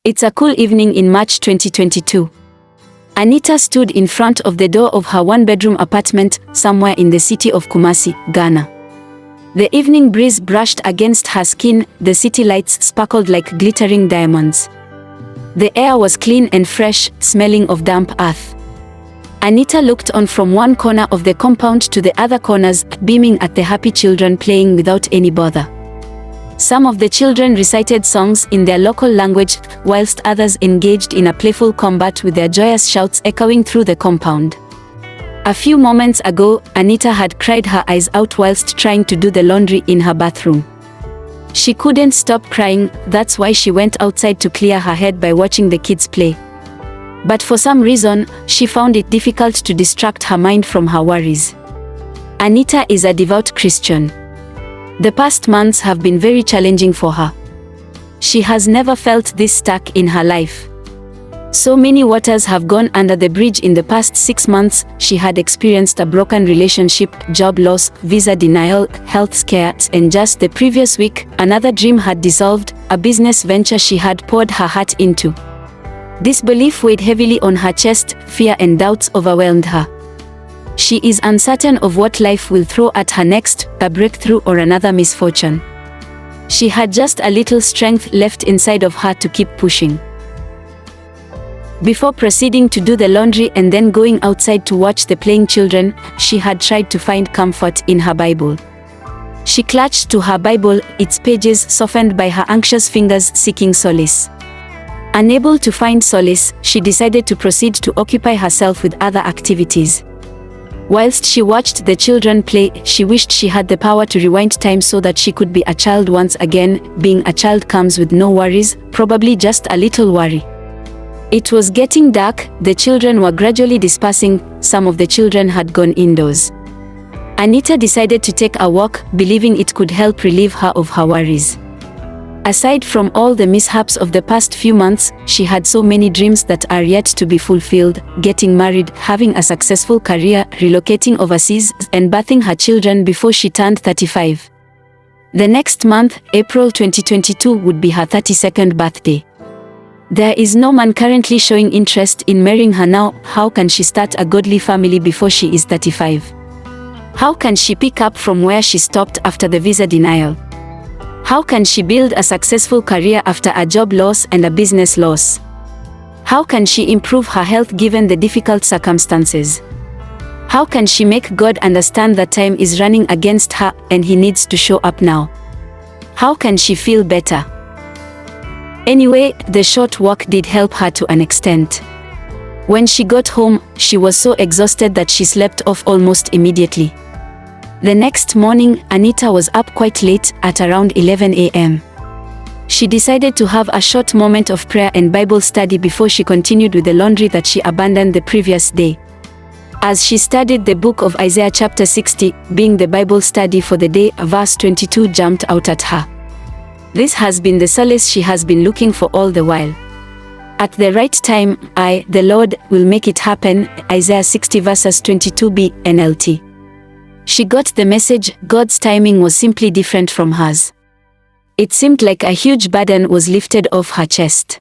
It's a cool evening in March 2022. Anita stood in front of the door of her one-bedroom apartment somewhere in the city of Kumasi, Ghana. The evening breeze brushed against her skin, the city lights sparkled like glittering diamonds. The air was clean and fresh, smelling of damp earth. Anita looked on from one corner of the compound to the other corners, beaming at the happy children playing without any bother. Some of the children recited songs in their local language, whilst others engaged in a playful combat with their joyous shouts echoing through the compound. A few moments ago, Anita had cried her eyes out whilst trying to do the laundry in her bathroom. She couldn't stop crying, that's why she went outside to clear her head by watching the kids play. But for some reason, she found it difficult to distract her mind from her worries. Anita is a devout Christian. The past months have been very challenging for her. She has never felt this stuck in her life. So many waters have gone under the bridge in the past 6 months. She had experienced a broken relationship, job loss, visa denial, health scares, and just the previous week, another dream had dissolved, a business venture she had poured her heart into. Disbelief weighed heavily on her chest, fear and doubts overwhelmed her. She is uncertain of what life will throw at her next, a breakthrough or another misfortune. She had just a little strength left inside of her to keep pushing. Before proceeding to do the laundry and then going outside to watch the playing children, she had tried to find comfort in her Bible. She clutched to her Bible, its pages softened by her anxious fingers seeking solace. Unable to find solace, she decided to proceed to occupy herself with other activities. Whilst she watched the children play, she wished she had the power to rewind time so that she could be a child once again. Being a child comes with no worries, probably just a little worry. It was getting dark, the children were gradually dispersing, some of the children had gone indoors. Anita decided to take a walk, believing it could help relieve her of her worries. Aside from all the mishaps of the past few months, she had so many dreams that are yet to be fulfilled: getting married, having a successful career, relocating overseas, and birthing her children before she turned 35. The next month, April 2022, would be her 32nd birthday. There is no man currently showing interest in marrying her now. How can she start a godly family before she is 35? How can she pick up from where she stopped after the visa denial? How can she build a successful career after a job loss and a business loss? How can she improve her health given the difficult circumstances? How can she make God understand that time is running against her and He needs to show up now? How can she feel better? Anyway, the short walk did help her to an extent. When she got home, she was so exhausted that she slept off almost immediately. The next morning, Anita was up quite late, at around 11 a.m. She decided to have a short moment of prayer and Bible study before she continued with the laundry that she abandoned the previous day. As she studied the book of Isaiah chapter 60, being the Bible study for the day, verse 22 jumped out at her. This has been the solace she has been looking for all the while. At the right time, I, the Lord, will make it happen. Isaiah 60 verses 22b, NLT. She got the message. God's timing was simply different from hers. It seemed like a huge burden was lifted off her chest.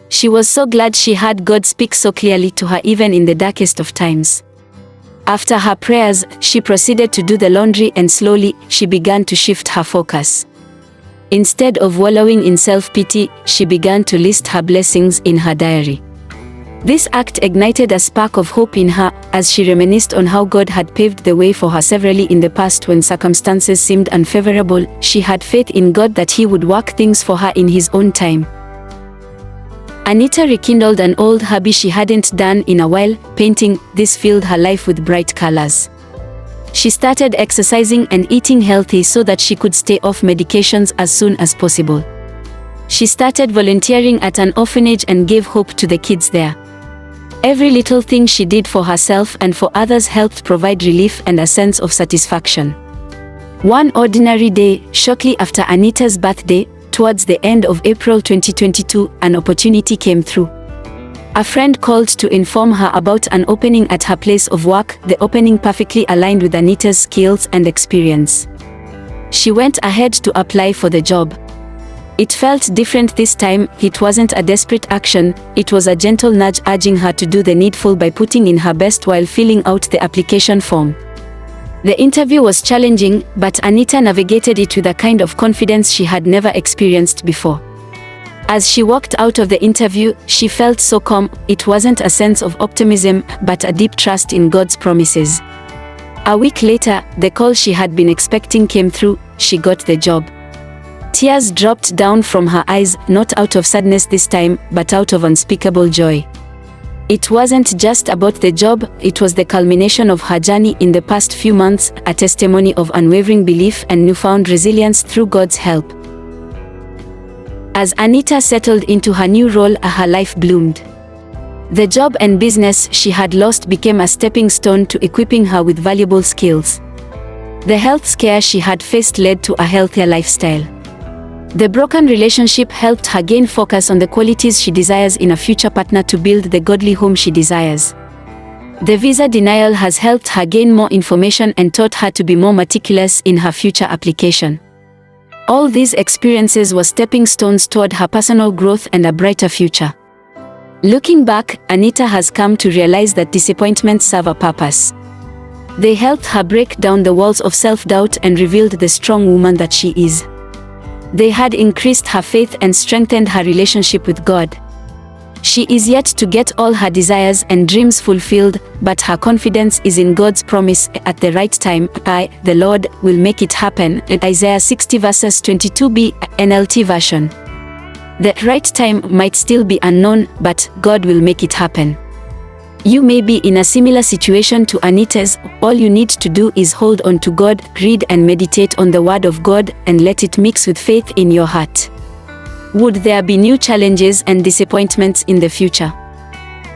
She was so glad she had God speak so clearly to her even in the darkest of times. After her prayers, she proceeded to do the laundry and slowly, she began to shift her focus. Instead of wallowing in self-pity, she began to list her blessings in her diary. This act ignited a spark of hope in her, as she reminisced on how God had paved the way for her severally in the past when circumstances seemed unfavorable. She had faith in God that He would work things for her in His own time. Anita rekindled an old hobby she hadn't done in a while, painting. This filled her life with bright colors. She started exercising and eating healthy so that she could stay off medications as soon as possible. She started volunteering at an orphanage and gave hope to the kids there. Every little thing she did for herself and for others helped provide relief and a sense of satisfaction. One ordinary day, shortly after Anita's birthday, towards the end of April 2022, an opportunity came through. A friend called to inform her about an opening at her place of work. The opening perfectly aligned with Anita's skills and experience. She went ahead to apply for the job. It felt different this time. It wasn't a desperate action, it was a gentle nudge urging her to do the needful by putting in her best while filling out the application form. The interview was challenging, but Anita navigated it with a kind of confidence she had never experienced before. As she walked out of the interview, she felt so calm. It wasn't a sense of optimism, but a deep trust in God's promises. A week later, the call she had been expecting came through. She got the job. Tears dropped down from her eyes, not out of sadness this time, but out of unspeakable joy. It wasn't just about the job, it was the culmination of her journey in the past few months, a testimony of unwavering belief and newfound resilience through God's help. As Anita settled into her new role, her life bloomed. The job and business she had lost became a stepping stone to equipping her with valuable skills. The health scare she had faced led to a healthier lifestyle. The broken relationship helped her gain focus on the qualities she desires in a future partner to build the godly home she desires. The visa denial has helped her gain more information and taught her to be more meticulous in her future application. All these experiences were stepping stones toward her personal growth and a brighter future. Looking back, Anita has come to realize that disappointments serve a purpose. They helped her break down the walls of self-doubt and revealed the strong woman that she is. They had increased her faith and strengthened her relationship with God. She is yet to get all her desires and dreams fulfilled, but her confidence is in God's promise. At the right time, I, the Lord, will make it happen. Isaiah 60 verses 22b, NLT version. The right time might still be unknown, but God will make it happen. You may be in a similar situation to Anita's. All you need to do is hold on to God, read and meditate on the Word of God, and let it mix with faith in your heart. Would there be new challenges and disappointments in the future?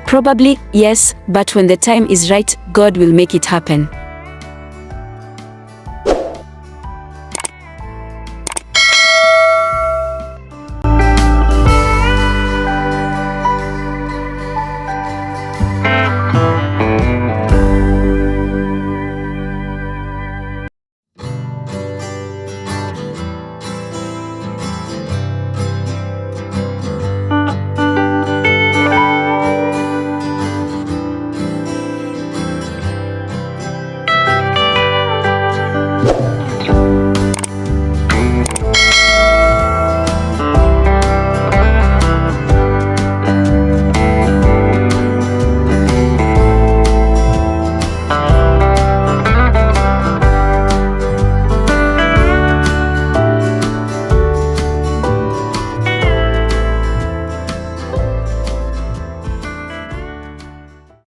Probably, yes, but when the time is right, God will make it happen.